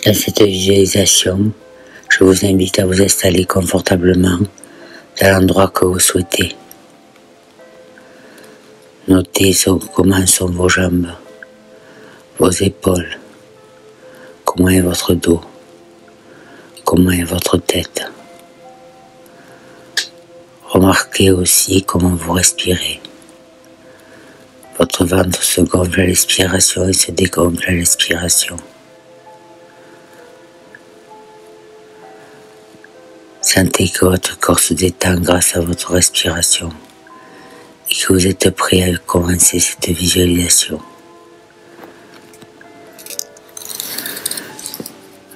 Dans cette visualisation, je vous invite à vous installer confortablement dans l'endroit que vous souhaitez. Notez comment sont vos jambes, vos épaules, comment est votre dos, comment est votre tête. Remarquez aussi comment vous respirez. Votre ventre se gonfle à l'expiration et se dégonfle à l'expiration. Sentez que votre corps se détend grâce à votre respiration et que vous êtes prêt à commencer cette visualisation.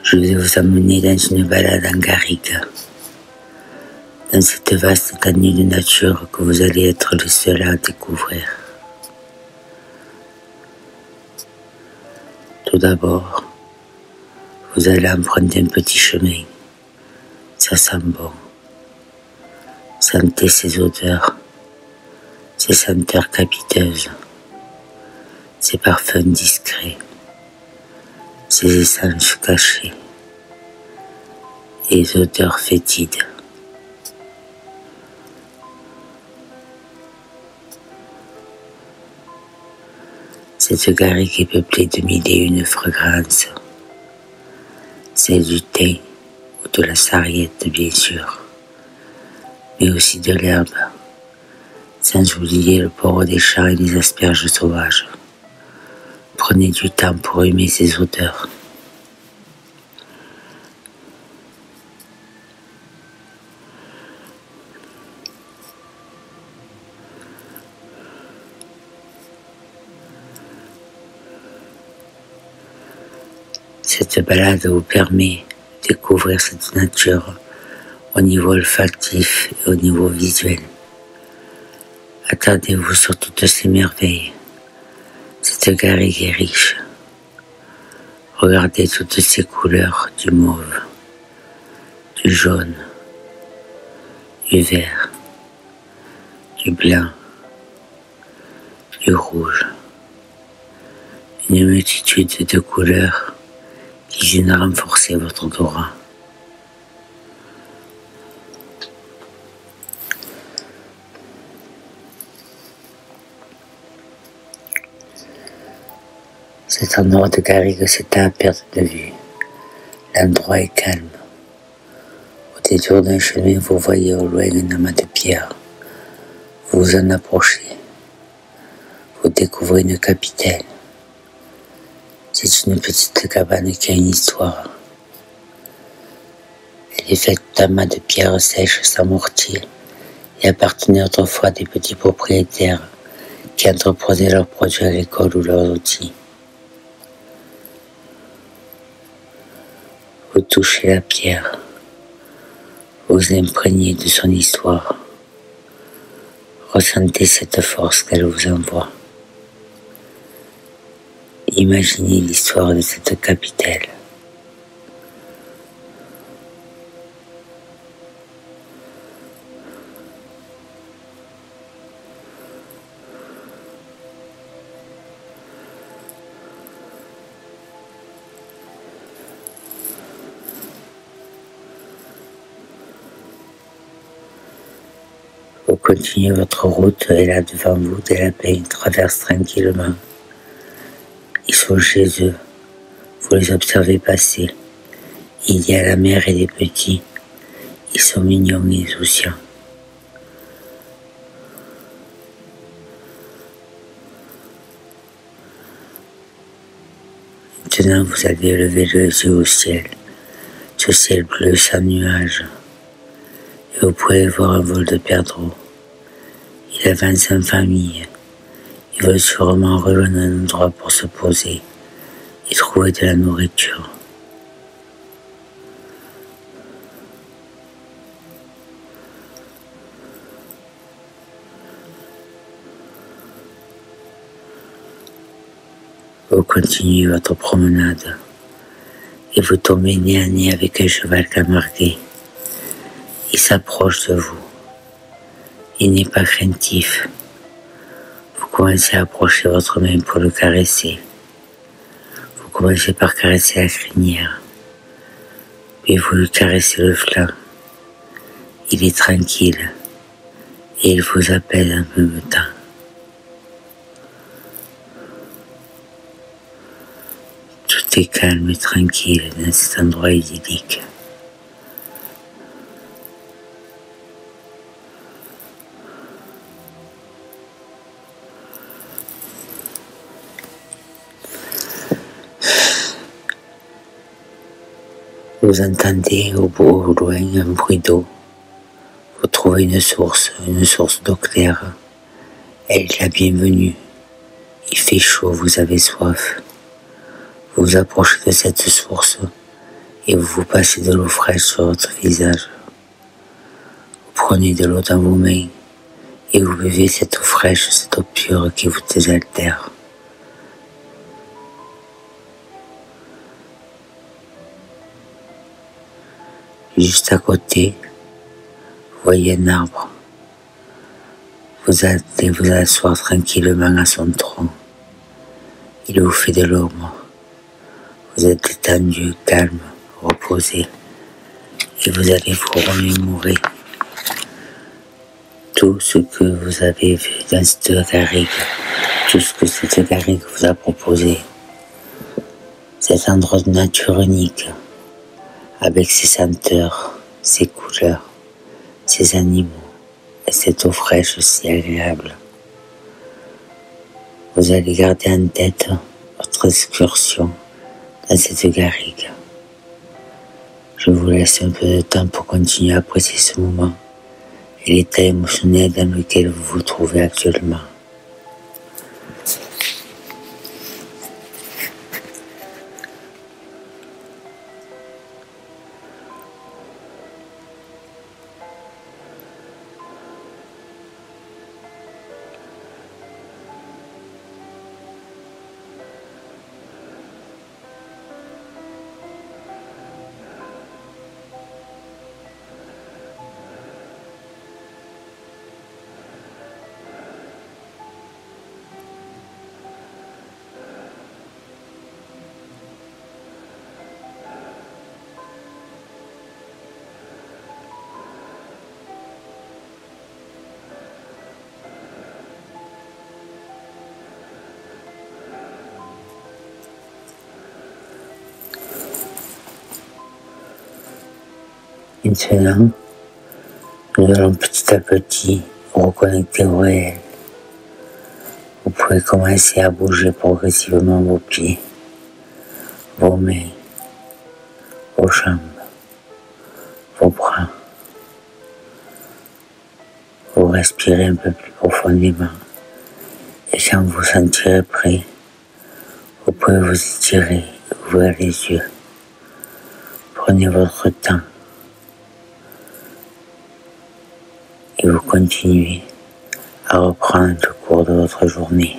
Je vais vous emmener dans une balade en garrigue, dans cette vaste étendue de nature que vous allez être le seul à découvrir. Tout d'abord, vous allez emprunter un petit chemin. Ça sent bon. Sentez ces odeurs, ces senteurs capiteuses, ces parfums discrets, ces essences cachées et les odeurs fétides. Cette garrigue est peuplée de mille et une fragrances, celle du thym ou de la sarriette bien sûr, mais aussi de l'herbe, sans oublier le poro des champs et les asperges sauvages. Prenez du temps pour aimer ces odeurs. Cette balade vous permet de découvrir cette nature au niveau olfactif et au niveau visuel. Attardez-vous sur toutes ces merveilles. Cette garrigue est riche. Regardez toutes ces couleurs du mauve, du jaune, du vert, du blanc, du rouge. Une multitude de couleurs qui viennent renforcer votre odorat. Cet endroit de garrigue s'étend à perte de vue. L'endroit est calme. Au détour d'un chemin, vous voyez au loin un amas de pierres. Vous vous en approchez. Vous découvrez une capitale. C'est une petite cabane qui a une histoire. Elle est faite d'amas de pierres sèches sans mortier et appartenait autrefois à des petits propriétaires qui entreprenaient leurs produits agricoles ou leurs outils. Vous touchez la pierre, vous vous imprégnez de son histoire. Ressentez cette force qu'elle vous envoie. Imaginez l'histoire de cette capitale. Vous continuez votre route et là devant vous, des lapins traversent tranquillement. Ils sont chez eux, vous les observez passer. Il y a la mère et les petits, ils sont mignons et insouciants. Maintenant vous allez lever les yeux au ciel, ce ciel bleu sans nuages, et vous pouvez voir un vol de perdreaux. Il avance en famille. Ils veulent sûrement rejoindre un endroit pour se poser et trouver de la nourriture. Vous continuez votre promenade et vous tombez nez à nez avec un cheval camarguais. Il s'approche de vous. Il n'est pas craintif. Vous commencez à approcher votre main pour le caresser. Vous commencez par caresser la crinière, Puis vous lui caressez le flanc. Il est tranquille et il vous appelle en même temps. Tout est calme et tranquille dans cet endroit idyllique. Vous entendez au loin un bruit d'eau. Vous trouvez une source d'eau claire. Elle est la bienvenue. Il fait chaud, vous avez soif. Vous vous approchez de cette source et vous passez de l'eau fraîche sur votre visage. Vous prenez de l'eau dans vos mains et vous buvez cette eau fraîche, cette eau pure qui vous désaltère. Juste à côté, vous voyez un arbre. Vous allez vous asseoir tranquillement à son tronc. Il vous fait de l'ombre. Vous êtes détendu, calme, reposé. Et vous allez vous remémorer tout ce que vous avez vu dans cette garrigue, tout ce que cette garrigue vous a proposé. Cet endroit de nature unique, avec ses senteurs, ses couleurs, ses animaux et cette eau fraîche si agréable. Vous allez garder en tête votre excursion dans cette garrigue. Je vous laisse un peu de temps pour continuer à apprécier ce moment et l'état émotionnel dans lequel vous vous trouvez actuellement. Maintenant, nous allons petit à petit vous reconnecter au réel. Vous pouvez commencer à bouger progressivement vos pieds, vos mains, vos jambes, vos bras. Vous respirez un peu plus profondément et quand vous sentirez prêt, vous pouvez vous étirer et ouvrir les yeux. Prenez votre temps. Et vous continuez à reprendre le cours de votre journée.